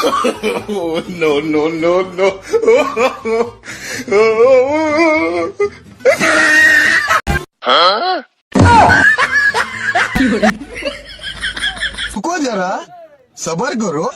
Oh, no, no, no, no. Huh? रुको जरा सबर करो।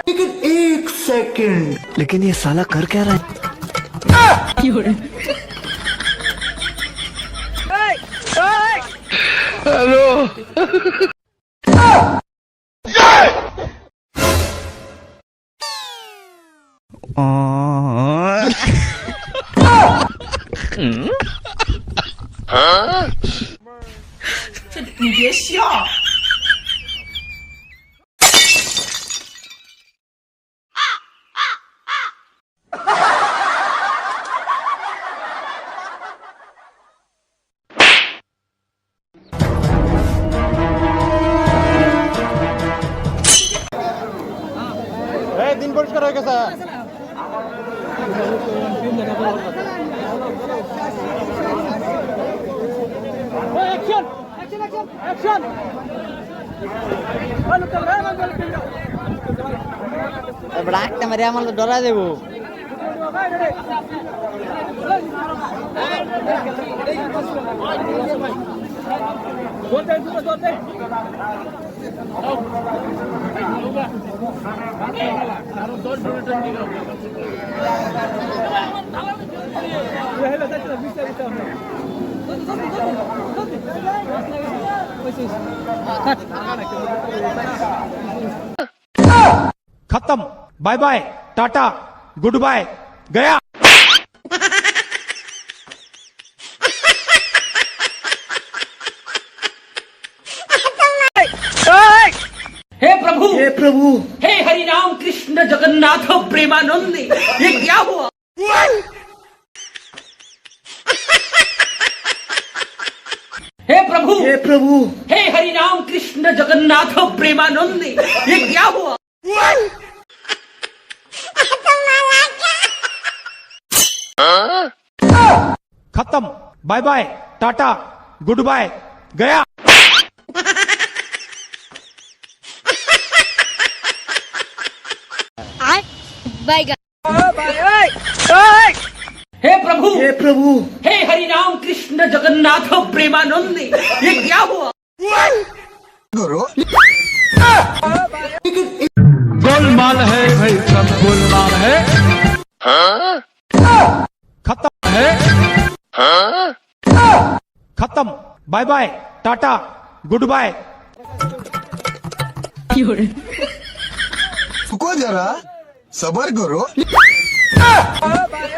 लेकिन एक सेकंड, लेकिन ये साला कर क्या रहा है? Huh? 你别笑。দিন পরিষ্কার হয়ে গেছে। একটা মারে আমার ডরা দেবো। खत्म, bye bye, tata, goodbye, गया। हे प्रभु हे हरि राम कृष्ण जगन्नाथ प्रेमानंद, ये क्या हुआ? हे प्रभु हे हरि राम कृष्ण जगन्नाथ प्रेमानंद, ये क्या हुआ? Huh? खत्म, bye bye, tata, goodbye, गया। हे प्रभु हे हरि राम कृष्ण जगन्नाथ प्रेमानंद, ये क्या हुआ? करो। गोलमाल है भाई, सब गोलमाल है। Huh? खत्म है, Huh? खत्म, bye bye, tata, goodbye. रुको जरा सबर करो।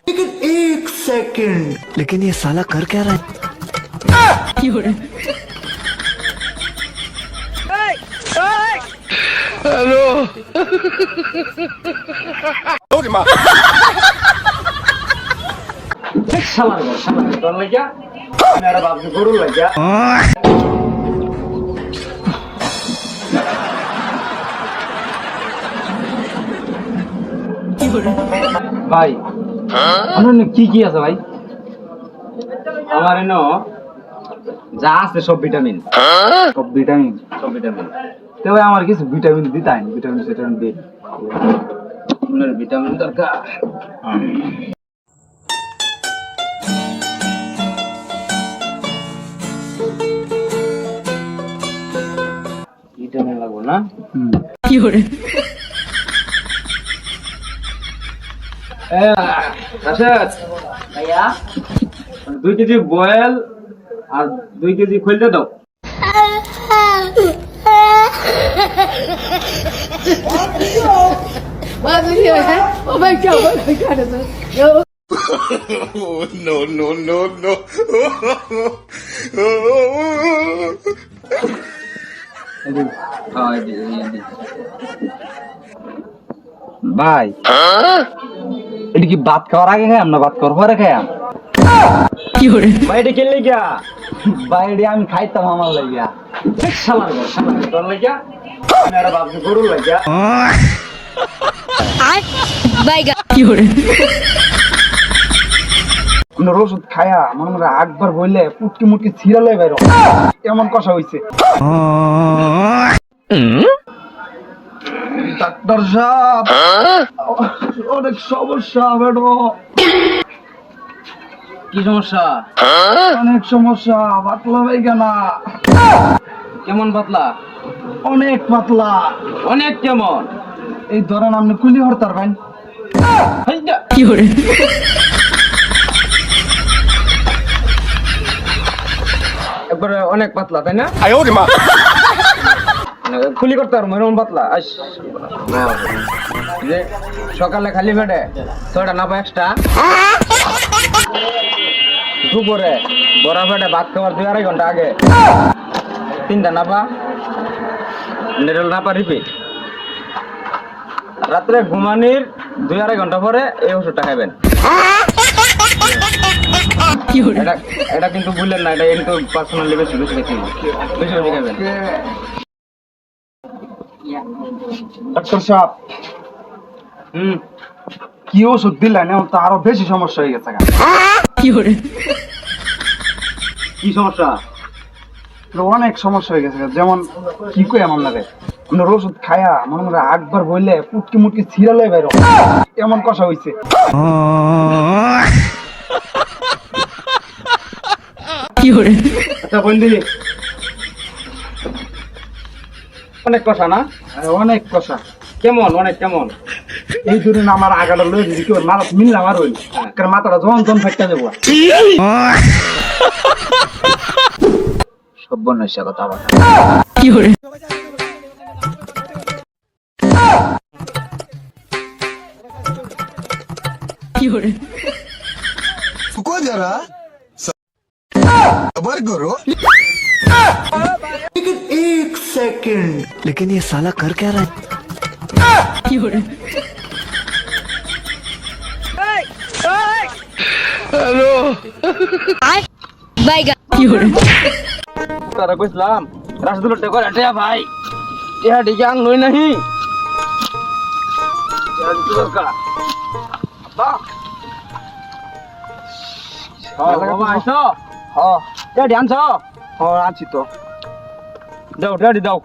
लेकिन एक सेकंड, लेकिन ये साला कर क्या रहा है? ভাই আমার কি কি আছে ভাই? আমার এনো যা আছে সব ভিটামিন। Huh? সব ভিটামিন তো ভাই আমার কিছু ভিটামিন দিতাই, ভিটামিন সেটামিন দে। আপনার ভিটামিন দরকার। ভিটামিন লাগবে না? ভাইয়া 2 কেজি বয়েল আর 2 কেজি খোলতে দাও। Oh, no, no, no, no. ভাই Huh? এটা কি ভাত খাওয়ার আগে খাই না ভাত খাওয়ার পরে খাই? ভাই এটা খেললে গিয়া ভাই এটা আমি খাইতাম আমার লাগিয়া। শালার ঘর, শালার ঘর লাগিয়া আমি একটা ভাবছি গরুর লাগিয়া। আপনার ওষুধ খায়া আমার মনে একবার বললে পুটকি মুটকি ছিঁড়ালে বেরো, এমন কষা হইছে। ডাক্তার সাহেব অনেক সমস্যা বেডো। কি সমস্যা? অনেক সমস্যা, পাতলা পায়খানা। কেমন পাতলা? অনেক পাতলা। অনেক কেমন? এই ধরেন আপনি কুলি হরতার ভাই। কি করে? একবারে অনেক পাতলা, তাই না? খুলি করতে পারবো এরকম পাতলা। যে সকালে খালি পেটে 6টা নাপা এক্সট্রা, দুপুরে বড়া পেটে ভাত খাওয়ার 2-2.5 ঘন্টা আগে 3টা নাপা, নেরল নাপা রিপিট। রাত্রে ঘুমানির 2-2.5 ঘন্টা পরে এই ওষুধটা খাবেন। এটা কিন্তু ভুললেন না, এটা কিন্তু পার্সোনালি বেশি বেশি খাবেন। ডাক্তার সাহেব কি ওষুধ দিলেন? তো আরো বেশি সমস্যা হয়ে গেছে। কি সমস্যা? অনেক সমস্যা হয়ে গেছে। যেমন কি কই এমন লাগে, আপনার ওষুধ খায়া মনে মনে একবার বললে পুটকি মুটকি ছিঁড়ালে বাইর এমন কষা হয়েছে। আচ্ছা বন্ধু, অনেক কষা না? অনেক কষা। কেমন অনেক কেমন? এই ধরুন আমার আগাটা লয়ে যদি কেউ মাথা মিললাম আর ওই মাথাটা জন ফাইটটা দেবো। সব্যনৈশা কথা আবার কি করে? क्यों रे? रुको जरा सबर करो। लेकिन 1 सेकंड, लेकिन ये साला कर क्या रहा है? क्यों रे? हेलो क्यों रे? তারা কইছিলাম রাসদুলের টেকর এটা ভাই এটা ডিকে আং নই নাহি দরকার বাহ বাবা আইছো হ্যাঁ রেডি আনছো হ্যাঁ আছি তো দাও রেডি দাও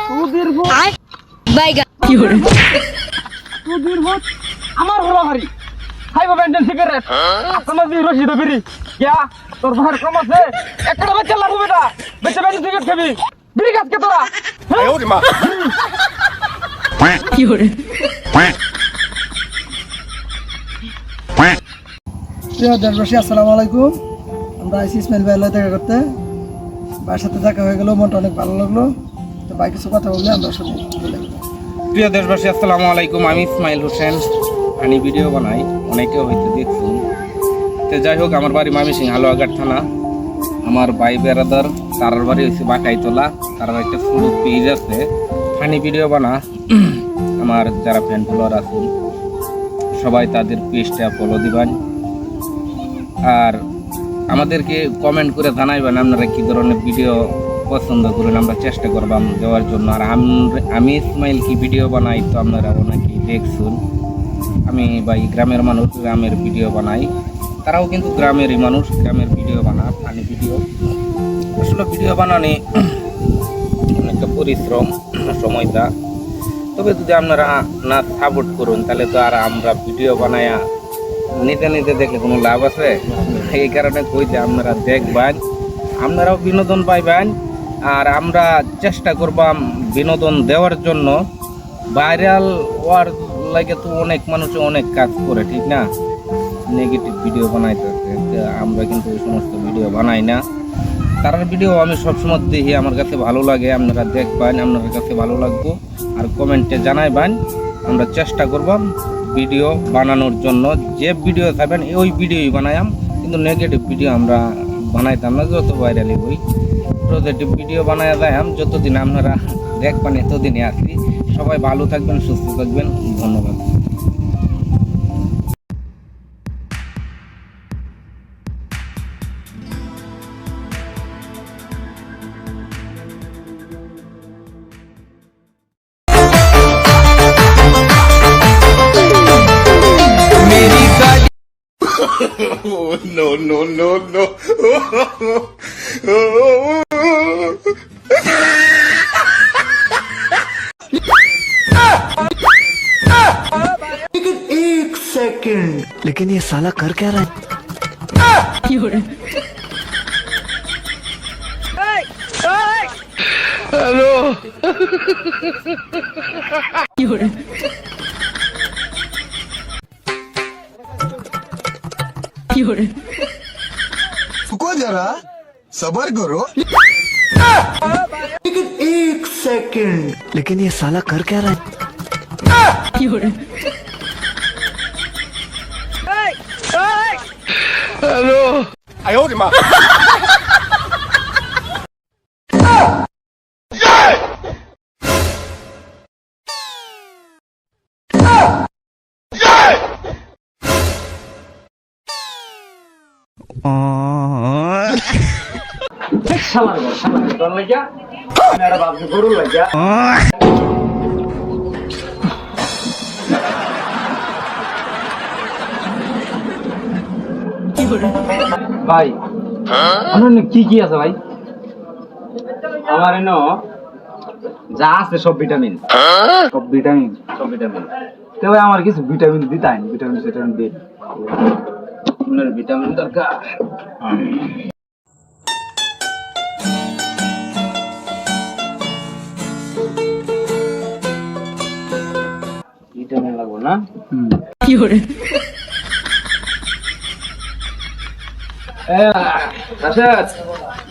সুধীর ভোট বাইগা কি হরে সুধীর ভোট আমার হলো হারি খাইবো ব্যান্ডেল সিগারেট তোমার দি রশিদ বিড়ি क्या তোর ভার কম আছে একটা বাচ্চা লাগবে বেটা বেটা ব্যান্ডেল সিগারেট খাবি বিড়ি গাছ কে তোরা আয় ওরে মা কি হরে প্রিয় দর্শক আসসালামু আলাইকুম। আমরা আইসি ইসমাইল ভাইয়ের দেখা করতে, ভাইয়ের সাথে দেখা হয়ে গেল, মনটা অনেক ভালো লাগলো। তো ভাই কিছু কথা বললে আমরা শুনি। প্রিয় দেশবাসী আসসালামু আলাইকুম, আমি ইসমাইল হোসেন, আমি ভিডিও বানাই, অনেকে হয়তো দেখছেন। তো যাই হোক, আমার বাড়ি ময়মনসিংহ হালুয়াঘাট থানা। আমার ভাই বেড়াদার তারার বাড়ি হচ্ছে বাঁকাইতলা, তার একটা ছোটো পেজ আছে, ফানি ভিডিও বানা। আমার যারা ফ্যান ফলোয়ার আছেন সবাই তাদের পেজটা ফলো দিবেন, আর আমাদেরকে কমেন্ট করে জানাইবেন আপনারা কী ধরনের ভিডিও পছন্দ করেন, আমরা চেষ্টা করবাম দেওয়ার জন্য। আর আমি ইসমাইল কি ভিডিও বানাই তো আপনারা অনেকেই দেখছেন। আমি ভাই গ্রামের মানুষ, গ্রামের ভিডিও বানাই, তারাও কিন্তু গ্রামেরই মানুষ, গ্রামের ভিডিও বানা, ফানি ভিডিও। আসলে ভিডিও বানানি অনেকটা পরিশ্রম, সময়টা। তবে যদি আপনারা না সাপোর্ট করুন তাহলে তো আর আমরা ভিডিও বানায়া নিজে নিজে দেখলে কোনো লাভ আছে? এই কারণে কই যে আপনারা দেখবেন, আপনারাও বিনোদন পাইবেন, আর আমরা চেষ্টা করবাম বিনোদন দেওয়ার জন্য। ভাইরাল হওয়ার লাগে তো অনেক মানুষ অনেক কাজ করে, ঠিক না? নেগেটিভ ভিডিও বানাইতেছে, আমরা কিন্তু এই সমস্ত ভিডিও বানাই না। তার ভিডিও আমি সবসময় দেখি, আমার কাছে ভালো লাগে, আপনারা দেখবেন, আপনাদের কাছে ভালো লাগবো, আর কমেন্টে জানাইবেন। আমরা চেষ্টা করবাম ভিডিও বানানোর জন্য, যে ভিডিও থাকবেন ওই ভিডিওই বানাইম, কিন্তু নেগেটিভ ভিডিও আমরা বানাইতাম না। যত ভাইরালি বই পজিটিভ ভিডিও বানাই যাইম, যতদিন আপনারা দেখবেন এতদিনই আছি। সবাই ভালো থাকবেন, সুস্থ থাকবেন, ধন্যবাদ। no, no, no, no. एक सेकंड लेकिन ये साला कर क्या रहा है रुको जरा सबर करो एक सेकंड लेकिन ये साला कर क्या रहा है哎呦我的妈！ শালার ঘর শালার ঘর লাগিয়া মেরা বাপ গরু লাগিয়া ভাই আপনার কি কি আছে ভাই? আমার এনো যা আছে সব ভিটামিন সব ভিটামিন তো ভাই আমার কিছু ভিটামিন দিতাই ভিটামিন সেটামিন দিই আপনার ভিটামিন দরকার ভিটামিন লাগবে না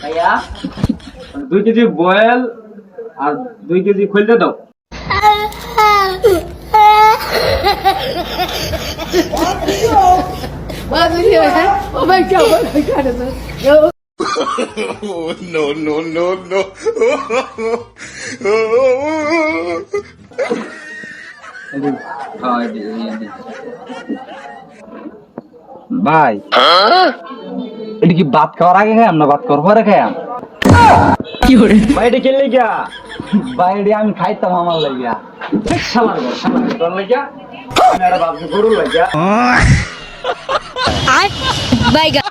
ভাইয়া 2 কেজি বয়েল আর 2 কেজি খোলতে দাও no, no, no, no. ভাই এটা কি ভাত খাওয়ার আগে খাই না ভাত খাওয়ার পরে খাই ভাই এটা খেললে গিয়া ভাই এটা আমি খাইতাম আমার লাগিয়া শালার ঘর শালার ঘর লাগিয়া মেরা বাপ গরু লাগিয়া বাইগা